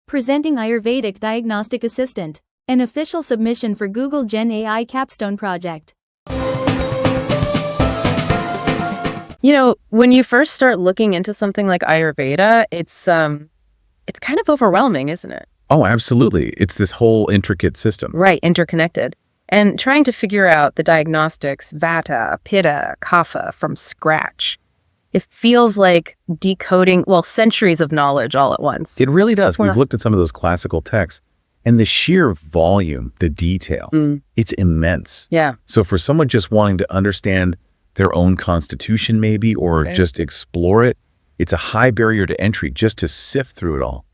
Presenting Ayurvedic Diagnostic Assistant, an official submission for Google Gen AI Capstone Project. You know, when you first start looking into something like Ayurveda, it's kind of overwhelming, isn't it? Oh, absolutely. It's this whole intricate system. Right, interconnected. And trying to figure out the diagnostics, Vata, Pitta, Kapha from scratch. It feels like decoding, centuries of knowledge all at once. It really does. We've looked at some of those classical texts, and the sheer volume, the detail, it's immense. Yeah. So for someone just wanting to understand their own constitution maybe, or just explore it, it's a high barrier to entry just to sift through it all.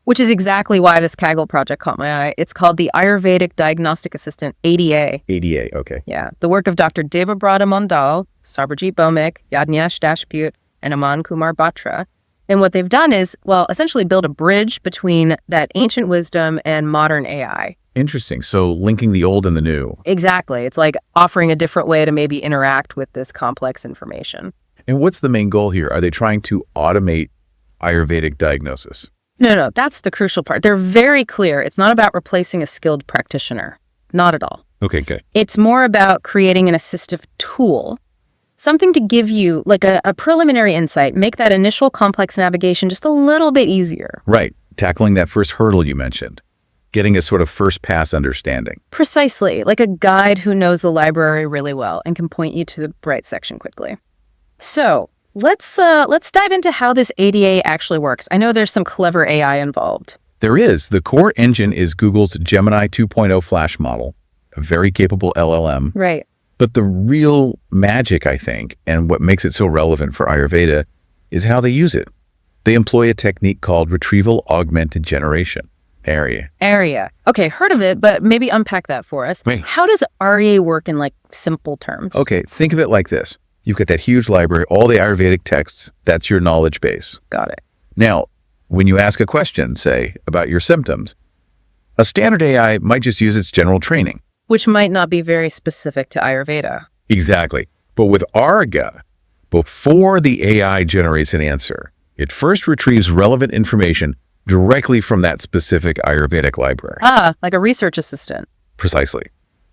Which is exactly why this Kaggle project caught my eye. It's called the Ayurvedic Diagnostic Assistant, ADA. ADA, okay. Yeah. The work of Dr. Debabrata Mondal, Sarbajit Bhowmik, Yadnyash Dashput, and Aman Kumar Batra. And what they've done is, essentially build a bridge between that ancient wisdom and modern AI. Interesting. So linking the old and the new. Exactly. It's like offering a different way to maybe interact with this complex information. And what's the main goal here? Are they trying to automate Ayurvedic diagnosis? No, that's the crucial part. They're very clear. It's not about replacing a skilled practitioner. Not at all. Okay, good. It's more about creating an assistive tool, something to give you like a preliminary insight, make that initial complex navigation just a little bit easier. Right. Tackling that first hurdle you mentioned. Getting a sort of first pass understanding. Precisely. Like a guide who knows the library really well and can point you to the right section quickly. So let's dive into how this ADA actually works. I know there's some clever AI involved. There is. The core engine is Google's Gemini 2.0 Flash model, a very capable LLM. Right. But the real magic, I think, and what makes it so relevant for Ayurveda is how they use it. They employ a technique called Retrieval-Augmented Generation. ARIA. Okay, heard of it, but maybe unpack that for us. Right. How does ARIA work in simple terms? Okay, think of it like this. You've got that huge library, all the Ayurvedic texts, that's your knowledge base. Got it. Now, when you ask a question, say, about your symptoms, a standard AI might just use its general training. Which might not be very specific to Ayurveda. Exactly. But with ARGA, before the AI generates an answer, it first retrieves relevant information directly from that specific Ayurvedic library. Like a research assistant. Precisely.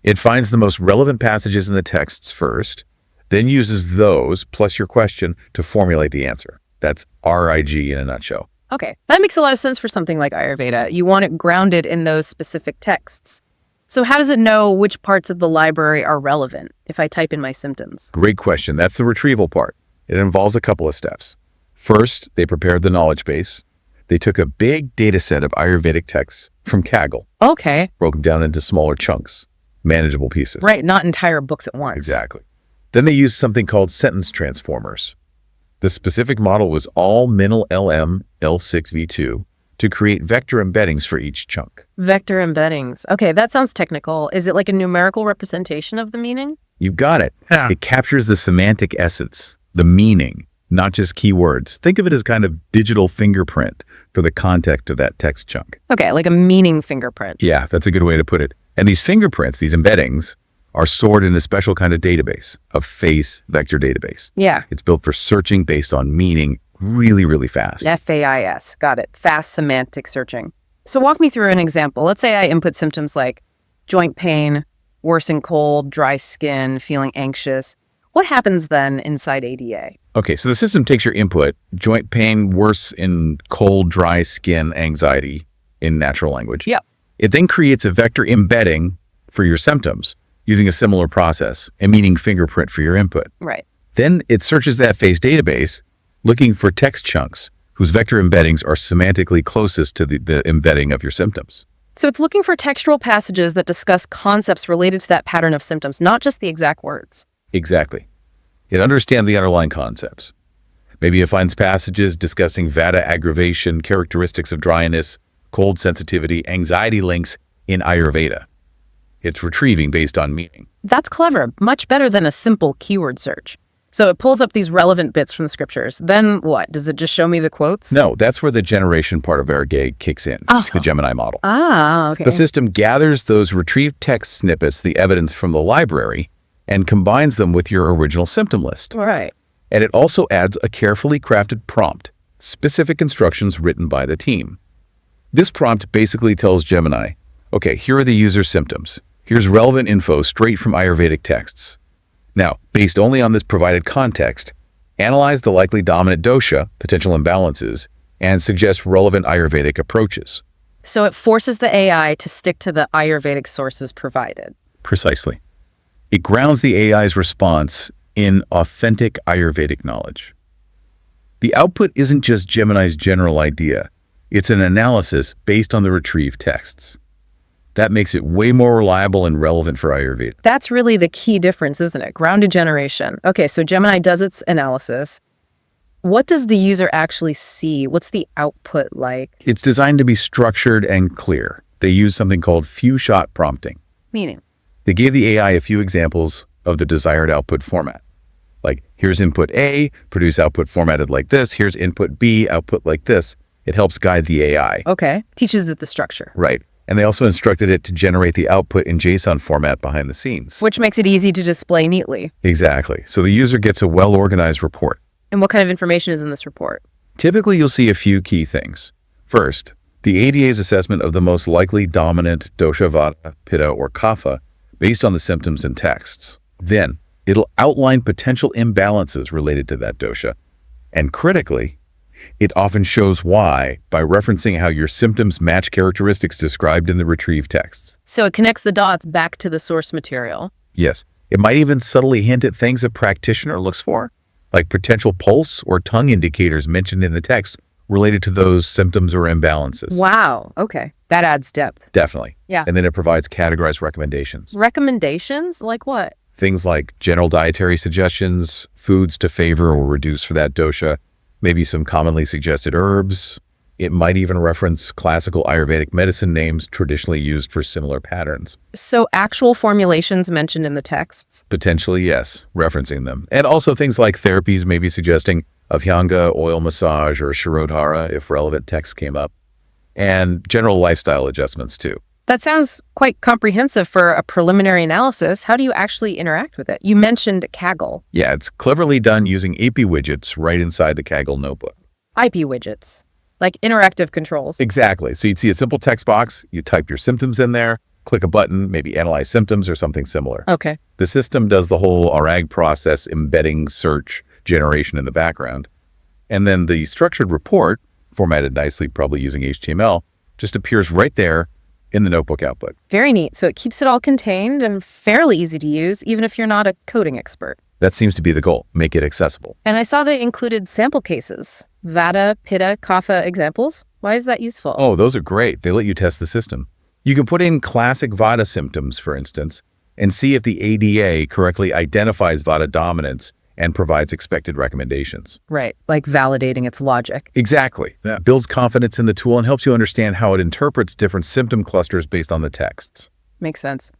It finds the most relevant passages in the texts first, then uses those plus your question to formulate the answer. That's RIG in a nutshell. Okay, that makes a lot of sense for something like Ayurveda. You want it grounded in those specific texts. So how does it know which parts of the library are relevant if I type in my symptoms? Great question. That's the retrieval part. It involves a couple of steps. First, they prepared the knowledge base. They took a big data set of Ayurvedic texts from Kaggle. Okay. Broke them down into smaller chunks, manageable pieces. Right, not entire books at once. Exactly. Then they used something called sentence transformers. The specific model was all Minil LM L6v2 to create vector embeddings for each chunk. Vector embeddings. Okay, that sounds technical. Is it like a numerical representation of the meaning? You've got it. Yeah. It captures the semantic essence, the meaning, not just keywords. Think of it as kind of digital fingerprint for the context of that text chunk. Okay, like a meaning fingerprint. Yeah, that's a good way to put it. And these fingerprints, these embeddings, are stored in a special kind of database, a FAISS vector database. Yeah. It's built for searching based on meaning really, really fast. FAISS. Got it. Fast semantic searching. So walk me through an example. Let's say I input symptoms like joint pain, worsened cold, dry skin, feeling anxious. What happens then inside ADA? Okay, so the system takes your input, joint pain, worse in cold, dry skin, anxiety in natural language. Yep. It then creates a vector embedding for your symptoms using a similar process, a meaning fingerprint for your input. Right. Then it searches that FAISS database looking for text chunks whose vector embeddings are semantically closest to the embedding of your symptoms. So it's looking for textual passages that discuss concepts related to that pattern of symptoms, not just the exact words. Exactly. It understands the underlying concepts. Maybe it finds passages discussing Vata aggravation, characteristics of dryness, cold sensitivity, anxiety links in Ayurveda. It's retrieving based on meaning. That's clever. Much better than a simple keyword search. So it pulls up these relevant bits from the scriptures. Then what? Does it just show me the quotes? No, that's where the generation part of our gig kicks in. It's the Gemini model. Okay. The system gathers those retrieved text snippets, the evidence from the library, and combines them with your original symptom list. Right. And it also adds a carefully crafted prompt, specific instructions written by the team. This prompt basically tells Gemini, okay, here are the user's symptoms. Here's relevant info straight from Ayurvedic texts. Now, based only on this provided context, analyze the likely dominant dosha, potential imbalances, and suggest relevant Ayurvedic approaches. So it forces the AI to stick to the Ayurvedic sources provided. Precisely. It grounds the AI's response in authentic Ayurvedic knowledge. The output isn't just Gemini's general idea. It's an analysis based on the retrieved texts. That makes it way more reliable and relevant for Ayurveda. That's really the key difference, isn't it? Grounded generation. Okay, so Gemini does its analysis. What does the user actually see? What's the output like? It's designed to be structured and clear. They use something called few-shot prompting. Meaning? They gave the AI a few examples of the desired output format. Like, here's input A, produce output formatted like this. Here's input B, output like this. It helps guide the AI. Okay, teaches it the structure. Right. And they also instructed it to generate the output in JSON format behind the scenes. Which makes it easy to display neatly. Exactly. So the user gets a well-organized report. And what kind of information is in this report? Typically, you'll see a few key things. First, the ADA's assessment of the most likely dominant dosha, vata, pitta, or kapha based on the symptoms and texts. Then, it'll outline potential imbalances related to that dosha. And critically, it often shows why by referencing how your symptoms match characteristics described in the retrieved texts. So it connects the dots back to the source material. Yes, it might even subtly hint at things a practitioner looks for, like potential pulse or tongue indicators mentioned in the text related to those symptoms or imbalances. Wow, okay. That adds depth. Definitely. Yeah. And then it provides categorized recommendations. Recommendations? Like what? Things like general dietary suggestions, foods to favor or reduce for that dosha, maybe some commonly suggested herbs. It might even reference classical Ayurvedic medicine names traditionally used for similar patterns. So actual formulations mentioned in the texts? Potentially, yes, referencing them. And also things like therapies maybe suggesting Abhyanga, oil massage, or Shirodhara if relevant texts came up. And general lifestyle adjustments too. That sounds quite comprehensive for a preliminary analysis. How do you actually interact with it? You mentioned Kaggle. Yeah, it's cleverly done using AP widgets right inside the Kaggle notebook. IP widgets, like interactive controls. Exactly. So you'd see a simple text box, you type your symptoms in there, click a button, maybe analyze symptoms or something similar. Okay. The system does the whole RAG process, embedding, search, generation in the background. And then the structured report, formatted nicely, probably using HTML, just appears right there in the notebook output. Very neat. So it keeps it all contained and fairly easy to use, even if you're not a coding expert. That seems to be the goal, make it accessible. And I saw they included sample cases, Vata, Pitta, Kapha examples. Why is that useful? Oh, those are great. They let you test the system. You can put in classic Vata symptoms, for instance, and see if the ADA correctly identifies Vata dominance and provides expected recommendations. Right, like validating its logic. Exactly. That builds confidence in the tool and helps you understand how it interprets different symptom clusters based on the texts. Makes sense.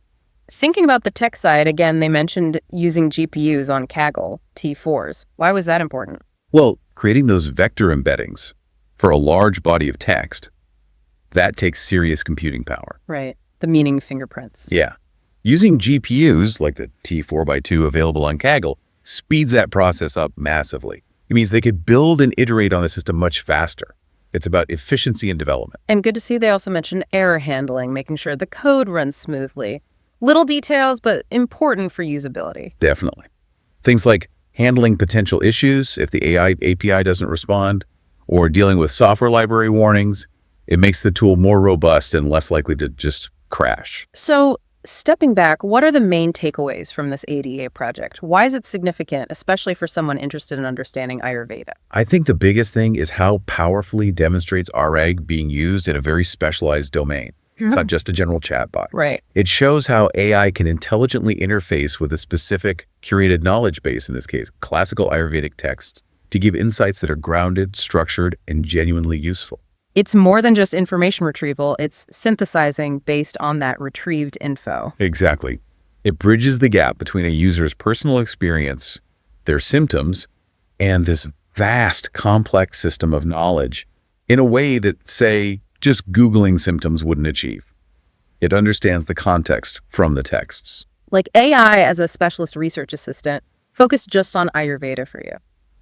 Thinking about the tech side, again, they mentioned using GPUs on Kaggle, T4s. Why was that important? Well, creating those vector embeddings for a large body of text, that takes serious computing power. Right, the meaning fingerprints. Yeah. Using GPUs, like the T4x2 available on Kaggle, speeds that process up massively. It means they could build and iterate on the system much faster. It's about efficiency and development. And good to see they also mentioned error handling, making sure the code runs smoothly. Little details, but important for usability. Definitely. Things like handling potential issues if the AI API doesn't respond, or dealing with software library warnings. It makes the tool more robust and less likely to just crash. So, stepping back, what are the main takeaways from this ADA project? Why is it significant, especially for someone interested in understanding Ayurveda? I think the biggest thing is how powerfully demonstrates RAG being used in a very specialized domain. It's not just a general chatbot. Right. It shows how AI can intelligently interface with a specific curated knowledge base, in this case, classical Ayurvedic texts, to give insights that are grounded, structured, and genuinely useful. It's more than just information retrieval. It's synthesizing based on that retrieved info. Exactly. It bridges the gap between a user's personal experience, their symptoms, and this vast, complex system of knowledge in a way that, say, just Googling symptoms wouldn't achieve. It understands the context from the texts. Like AI as a specialist research assistant, focused just on Ayurveda for you.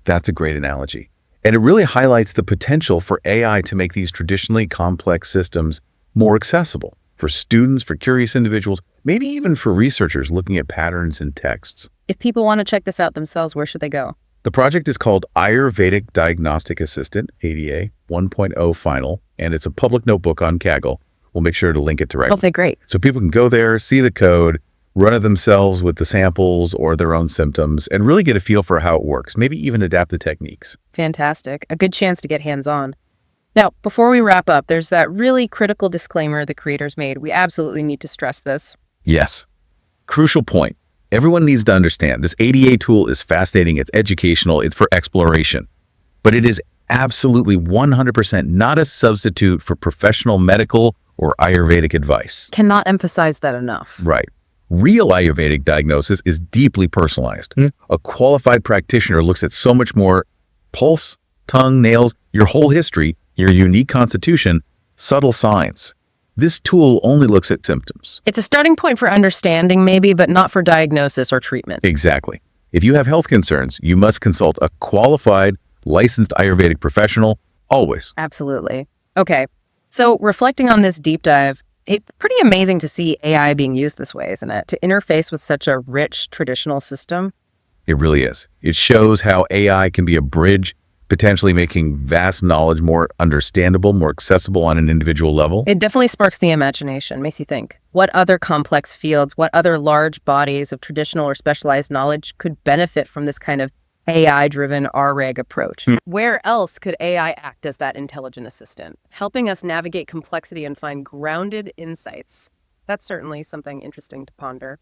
That's a great analogy. And it really highlights the potential for AI to make these traditionally complex systems more accessible for students, for curious individuals, maybe even for researchers looking at patterns in texts. If people want to check this out themselves, where should they go? The project is called Ayurvedic Diagnostic Assistant, ADA 1.0 Final, and it's a public notebook on Kaggle. We'll make sure to link it directly. Okay, great. So people can go there, see the code, run it themselves with the samples or their own symptoms, and really get a feel for how it works, maybe even adapt the techniques. Fantastic. A good chance to get hands-on. Now, before we wrap up, there's that really critical disclaimer the creators made. We absolutely need to stress this. Yes. Crucial point. Everyone needs to understand this ADA tool is fascinating, it's educational, it's for exploration. But it is absolutely 100% not a substitute for professional medical or Ayurvedic advice. Cannot emphasize that enough. Right. Real Ayurvedic diagnosis is deeply personalized. A qualified practitioner looks at so much more: pulse, tongue, nails, your whole history, your unique constitution, subtle signs. This tool only looks at symptoms. It's a starting point for understanding maybe, but not for diagnosis or treatment. Exactly. If you have health concerns, you must consult a qualified, licensed Ayurvedic professional, always. Absolutely. Okay. So reflecting on this deep dive, it's pretty amazing to see AI being used this way, isn't it? To interface with such a rich traditional system. It really is. It shows how AI can be a bridge, potentially making vast knowledge more understandable, more accessible on an individual level. It definitely sparks the imagination, makes you think. What other complex fields, what other large bodies of traditional or specialized knowledge could benefit from this kind of AI-driven RREG approach? Where else could AI act as that intelligent assistant, helping us navigate complexity and find grounded insights? That's certainly something interesting to ponder.